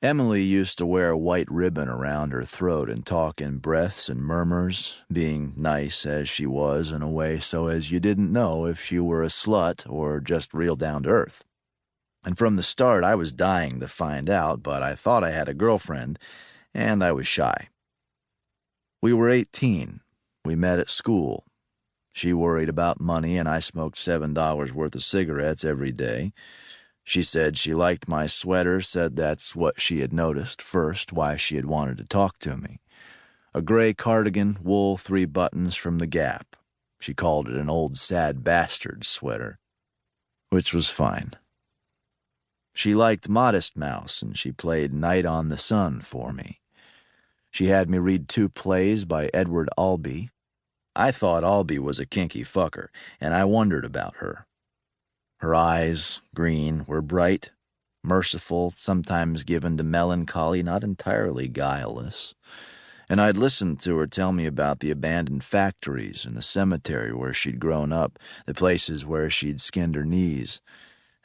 Emily used to wear a white ribbon around her throat and talk in breaths and murmurs, being nice as she was in a way so as you didn't know if she were a slut or just real down to earth. And from the start I was dying to find out, but I thought I had a girlfriend, and I was shy. We were 18. We met at school. She worried about money, and I smoked $7 worth of cigarettes every day. She said she liked my sweater, said that's what she had noticed first, why she had wanted to talk to me. A gray cardigan, wool 3 buttons from the Gap. She called it an old sad bastard sweater, which was fine. She liked Modest Mouse, and she played Night on the Sun for me. She had me read 2 plays by Edward Albee. I thought Albee was a kinky fucker, and I wondered about her. Her eyes, green, were bright, merciful, sometimes given to melancholy, not entirely guileless. And I'd listened to her tell me about the abandoned factories and the cemetery where she'd grown up, the places where she'd skinned her knees,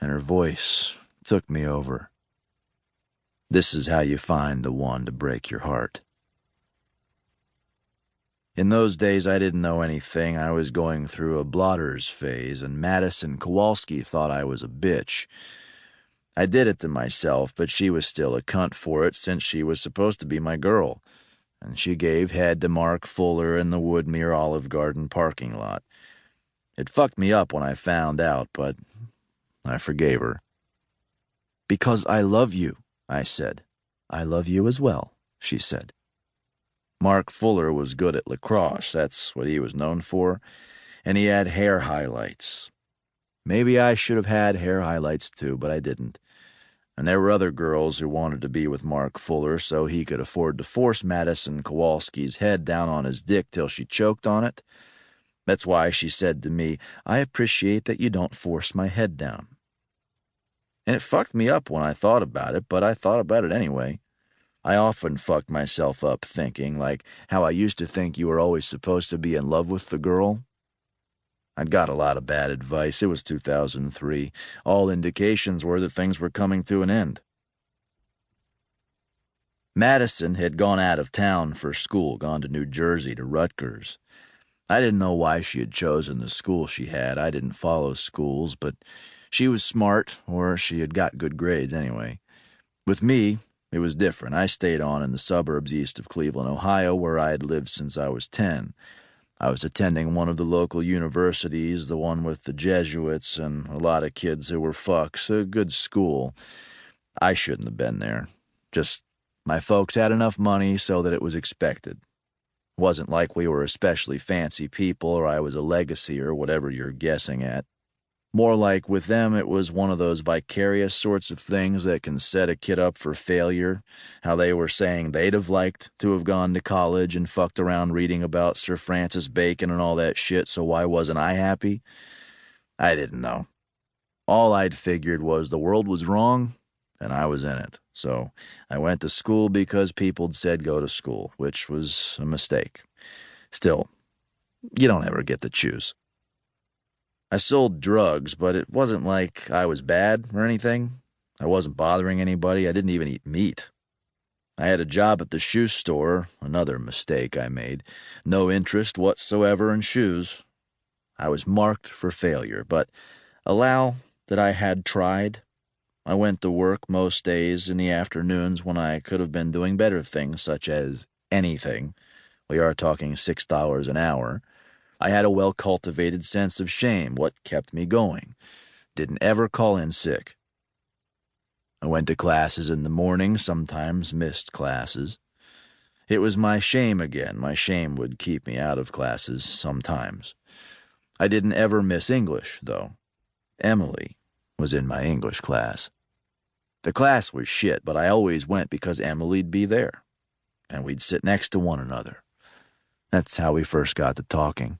and her voice took me over. This is how you find the one to break your heart. In those days, I didn't know anything. I was going through a blotters phase, and Madison Kowalski thought I was a bitch. I did it to myself, but she was still a cunt for it since she was supposed to be my girl, and she gave head to Mark Fuller in the Woodmere Olive Garden parking lot. It fucked me up when I found out, but I forgave her. Because I love you, I said. I love you as well, she said. Mark Fuller was good at lacrosse, that's what he was known for, and he had hair highlights. Maybe I should have had hair highlights too, but I didn't. And there were other girls who wanted to be with Mark Fuller so he could afford to force Madison Kowalski's head down on his dick till she choked on it. That's why she said to me, I appreciate that you don't force my head down. And it fucked me up when I thought about it, but I thought about it anyway. I often fucked myself up thinking, like how I used to think you were always supposed to be in love with the girl. I'd got a lot of bad advice. It was 2003. All indications were that things were coming to an end. Madison had gone out of town for school, gone to New Jersey to Rutgers. I didn't know why she had chosen the school she had. I didn't follow schools, but she was smart, or she had got good grades anyway. With me, it was different. I stayed on in the suburbs east of Cleveland, Ohio, where I had lived since I was 10. I was attending one of the local universities, the one with the Jesuits and a lot of kids who were fucks, a good school. I shouldn't have been there. Just my folks had enough money so that it was expected. It wasn't like we were especially fancy people or I was a legacy or whatever you're guessing at. More like with them it was one of those vicarious sorts of things that can set a kid up for failure, how they were saying they'd have liked to have gone to college and fucked around reading about Sir Francis Bacon and all that shit, so why wasn't I happy? I didn't know. All I'd figured was the world was wrong, and I was in it. So I went to school because people'd said go to school, which was a mistake. Still, you don't ever get to choose. I sold drugs, but it wasn't like I was bad or anything. I wasn't bothering anybody. I didn't even eat meat. I had a job at the shoe store, another mistake I made. No interest whatsoever in shoes. I was marked for failure, but allow that I had tried. I went to work most days in the afternoons when I could have been doing better things, such as anything. We are talking $6 an hour. I had a well-cultivated sense of shame, what kept me going. Didn't ever call in sick. I went to classes in the morning, sometimes missed classes. It was my shame again. My shame would keep me out of classes sometimes. I didn't ever miss English, though. Emily was in my English class. The class was shit, but I always went because Emily'd be there, and we'd sit next to one another. That's how we first got to talking.